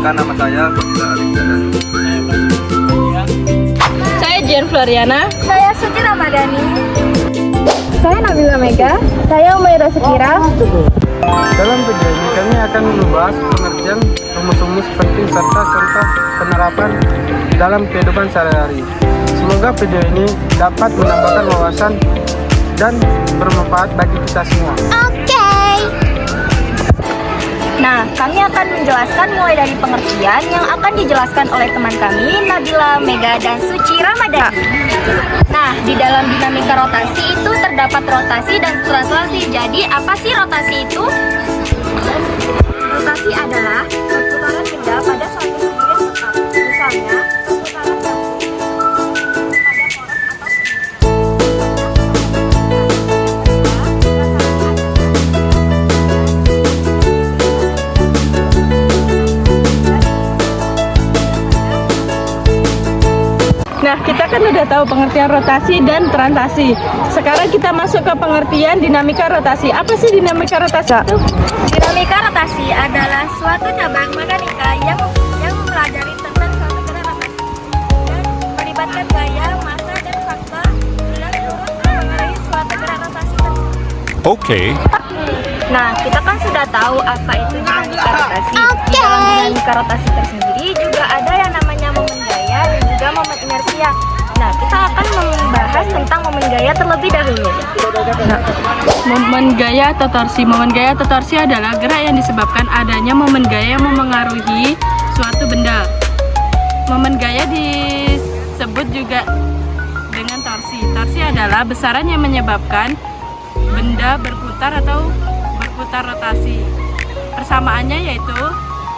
Perkenalkan, nama saya Fadila Alexander. Saya Jen Floriana. Saya Suci Ramadhani. Saya Nabila Mega. Saya Umaira Sekira. Dalam video ini kami akan membahas pengertian rumus-rumus penting serta contoh penerapan dalam kehidupan sehari-hari. Semoga video ini dapat menambahkan wawasan dan bermanfaat bagi kita semua. Nah, kami akan menjelaskan mulai dari pengertian yang akan dijelaskan oleh teman kami, Nabila Mega dan Suci Ramadhani. Nah, di dalam dinamika rotasi itu terdapat rotasi dan translasi. Jadi, apa sih rotasi itu? Rotasi adalah perputaran benda pada suatu sudut yang tetap. Misalnya, perputaran batu pada poros atau Nah, kita kan udah tahu pengertian rotasi dan transasi. Sekarang kita masuk ke pengertian dinamika rotasi. Apa sih dinamika rotasi itu? Dinamika rotasi adalah suatu cabang mekanika yang mempelajari tentang suatu gerakan rotasi dan melibatkan gaya, massa, dan faktor yang turut mengaruhi suatu gerakan rotasi tersebut. Okay. Nah, kita kan sudah tahu apa itu dinamika rotasi. Di dalam dinamika rotasi tersendiri juga ada yang namanya momen gaya dan juga momen inersia. Nah, kita akan membahas tentang momen gaya terlebih dahulu. Nah, momen gaya atau torsi. Momen gaya atau torsi adalah gerak yang disebabkan adanya momen gaya yang memengaruhi suatu benda. Momen gaya disebut juga dengan torsi. Torsi adalah besaran yang menyebabkan benda berputar atau berputar rotasi. Persamaannya yaitu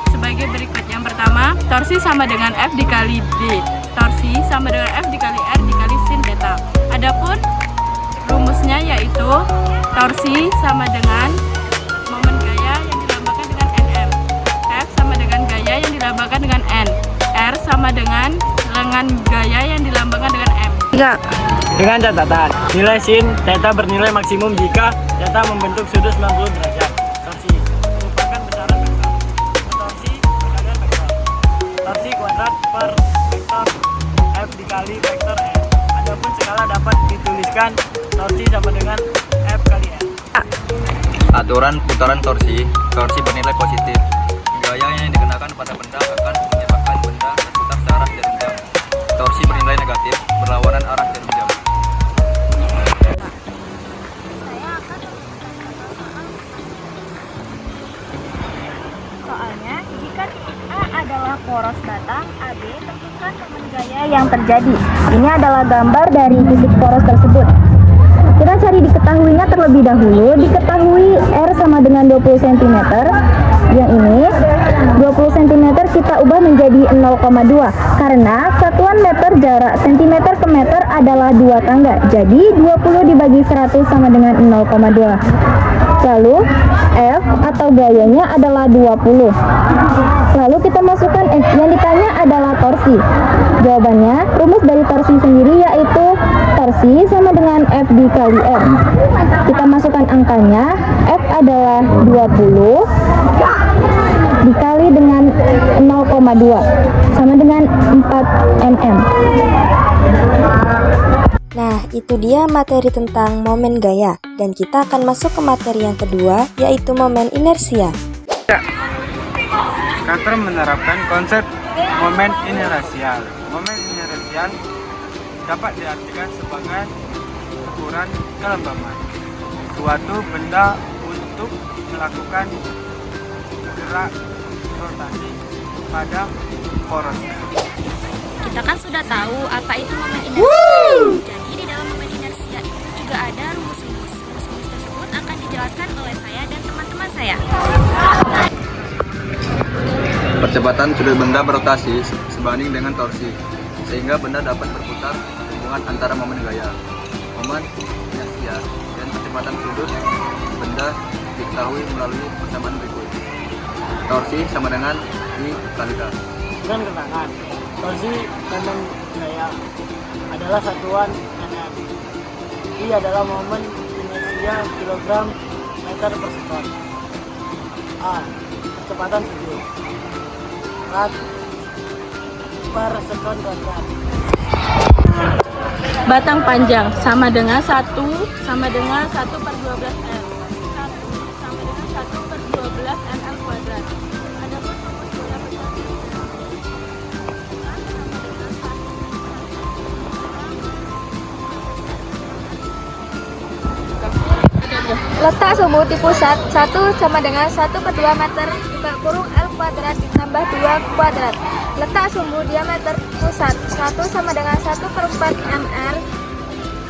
sebagai berikut. Yang pertama, torsi sama dengan F dikali D. Torsi sama dengan F dikali R dikali sin beta. Adapun rumusnya yaitu torsi sama dengan momen gaya yang dilambangkan dengan NM. F sama dengan gaya yang dilambangkan dengan N. R sama dengan lengan gaya yang dilambangkan dengan M. Dengan catatan, nilai sin theta bernilai maksimum jika theta membentuk sudut 90 derajat. Torsi merupakan besaran vektor. Torsi perkalian vektor. Torsi kuadrat per vektor F dikali vektor N. Adapun skala dapat dituliskan torsi sama dengan F kali N. Aturan putaran torsi. Torsi bernilai positif. Gaya yang dikenakan pada benda akan menyebabkan benda berputar searah jarum jam. Torsi bernilai negatif, berlawanan arah jarum jam. Soalnya, jika titik A adalah poros batang AB, tentukan momen gaya yang terjadi. Ini adalah gambar dari titik poros tersebut. Kita cari diketahuinya terlebih dahulu. Diketahui R sama dengan 20 cm. Yang ini 20 cm kita ubah menjadi 0,2 karena satuan meter jarak cm ke meter adalah 2 tangga. Jadi 20 dibagi 100 sama dengan 0,2. Lalu F atau gayanya adalah 20. Lalu kita masukkan F. Yang ditanya adalah torsi. Jawabannya, rumus dari torsi sendiri yaitu torsi sama dengan F dikali R. Kita masukkan angkanya. F adalah 20 dikali dengan 0,2 sama dengan 4 mm. Nah, itu dia materi tentang momen gaya. Dan kita akan masuk ke materi yang kedua, yaitu momen inersia. Carter menerapkan konsep momen inersial. Momen inersial dapat diartikan sebagai ukuran kelembaban suatu benda untuk melakukan gerak rotasi pada porosnya. Kita kan sudah tahu apa itu momen inersia. Jadi di dalam momen inersia itu juga ada rumus-rumus. Rumus-rumus tersebut akan dijelaskan oleh saya dan teman-teman saya. Percepatan sudut benda berotasi sebanding dengan torsi, sehingga benda dapat berputar hubungan antara momen gaya, momen inersia, dan percepatan sudut benda diketahui melalui persamaan berikut. Torsi sama dengan I kali K. Dengan keterangan, torsi momen gaya adalah satuan nm. I adalah momen inersia kilogram meter per sekon. A. Percepatan sudut. K. 4 per sekon kuadrat. Batang panjang sama dengan 1 sama dengan 1 per 12 M. 1 sama dengan 1 per 12 ml kuadrat. Adapun rumus bola pecah Letak sumbu di pusat 1 sama dengan 1 per 2 meter buka kurung L kuadrat ditambah 2 kuadrat. Letak sumbu diameter pusat 1 sama dengan 1 per 4 ml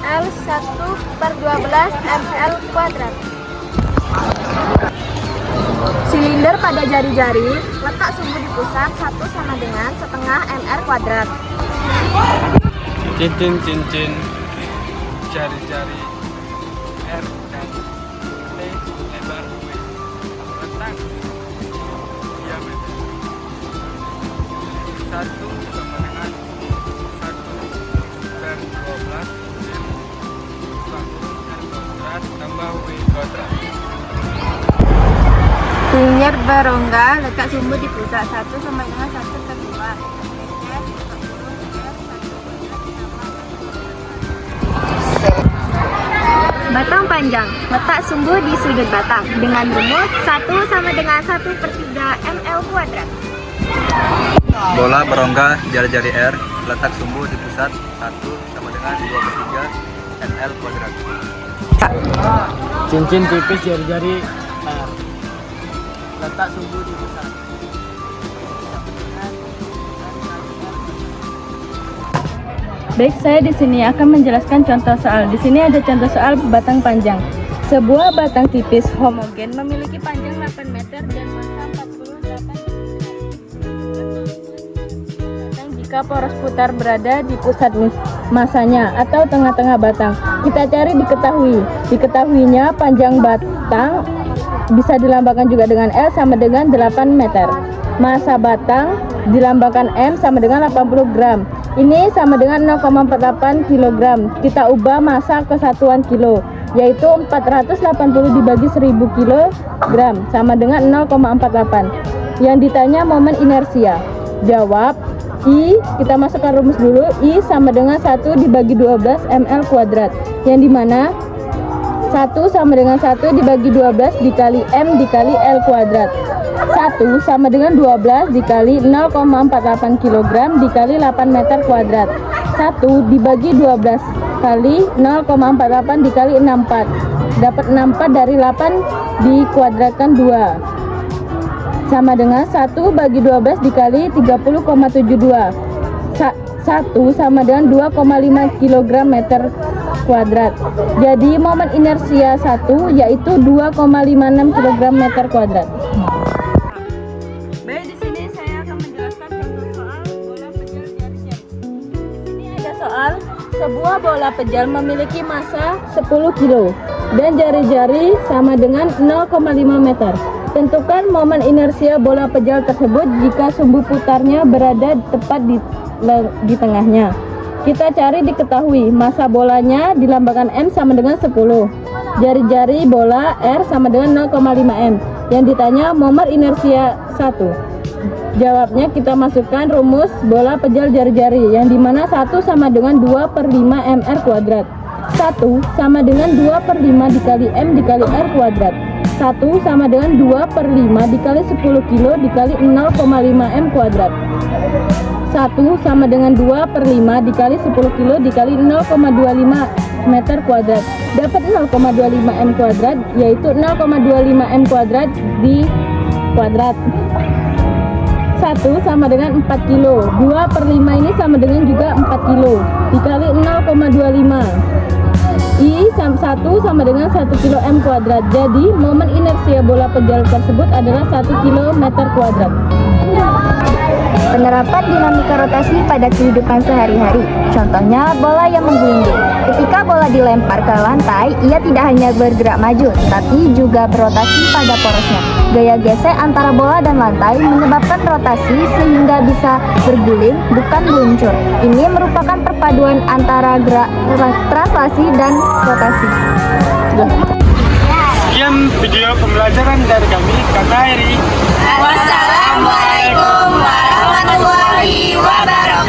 L 1 per 12 ml kuadrat. Silinder pada jari-jari, letak sumbu di pusat 1 sama dengan setengah ml kuadrat. Cincin-cincin jari-jari R dan T lebar W. Letak diameter 1 sama dengan 1 per 12 M kurung R kuadrat tambah W kuadrat. Silinder berongga, letak sumbu di pusat 1 sama dengan 1 per 2 Batang panjang, letak sumbu di sudut batang dengan rumus 1 sama dengan 1 per 3 ml kuadrat. Bola berongga jari-jari R, letak sumbu di pusat 1 sama dengan 2 per 3 ml kuadrat. Cincin tipis jari-jari R, letak sumbu di pusat. Baik, saya di sini akan menjelaskan contoh soal. Di sini ada contoh soal batang panjang. Sebuah batang tipis homogen memiliki panjang 8 meter dan massa 48 kg. Jika poros putar berada di pusat masanya atau tengah-tengah batang, kita cari diketahuinya panjang batang bisa dilambangkan juga dengan L sama dengan 8 meter. Massa batang dilambangkan M sama dengan 80 gram. Ini sama dengan 0,48 kg. Kita ubah massa ke satuan kilo, yaitu 480 dibagi 1000 kg sama dengan 0,48. Yang ditanya momen inersia. Jawab I, kita masukkan rumus dulu. I sama dengan 1 dibagi 12 ml kuadrat. Yang dimana 1 sama dengan 1 dibagi 12 dikali M dikali L kuadrat. 1 sama dengan 12 dikali 0,48 kg dikali 8 meter kuadrat. 1 dibagi 12 kali 0,48 dikali 64. Dapat 64 dari 8 dikuadratkan 2. Sama dengan 1 bagi 12 dikali 30,72. 1 sama dengan 2,5 kg meter kuadrat. Jadi momen inersia 1 yaitu 2,56 kg meter kuadrat. Baik, di sini saya akan menjelaskan contoh soal bola pejal jari-jari. Di sini ada soal sebuah bola pejal memiliki massa 10 kg dan jari-jari sama dengan 0,5 meter. Tentukan momen inersia bola pejal tersebut jika sumbu putarnya berada tepat di tengahnya. Kita cari diketahui massa bolanya dilambangkan M sama dengan 10. Jari-jari bola R sama dengan 0,5 M. Yang ditanya momen inersia 1. Jawabnya kita masukkan rumus bola pejal jari-jari yang dimana 1 sama dengan 2 per 5 mr kuadrat. 1 sama dengan 2 per 5 dikali M dikali R kuadrat. 1 sama dengan 2 per 5 dikali 10 kilo dikali 0,5 M kuadrat. 1 sama dengan 2 per 5 dikali 10 kilo dikali 0,25 meter kuadrat. Dapat 0,25 M kuadrat, yaitu 0,25 M kuadrat di kuadrat. 1 sama dengan 4 kilo. 2 per 5 ini sama dengan juga 4 kilo dikali 0,25. I 1 sama dengan 1 kilo M kuadrat. Jadi momen inersia bola pejal tersebut adalah 1 kilometer kuadrat. Penerapan dinamika rotasi pada kehidupan sehari-hari. Contohnya bola yang menggelinding. Ketika bola dilempar ke lantai, ia tidak hanya bergerak maju, tapi juga berotasi pada porosnya. Gaya gesek antara bola dan lantai menyebabkan rotasi sehingga bisa berguling, bukan meluncur. Ini merupakan perpaduan antara gerak translasi dan rotasi. Sekian video pembelajaran dari kami, Kak Nairi. Wassalamualaikum warahmatullahi wabarakatuh. warahmatullahi wabarakatuh.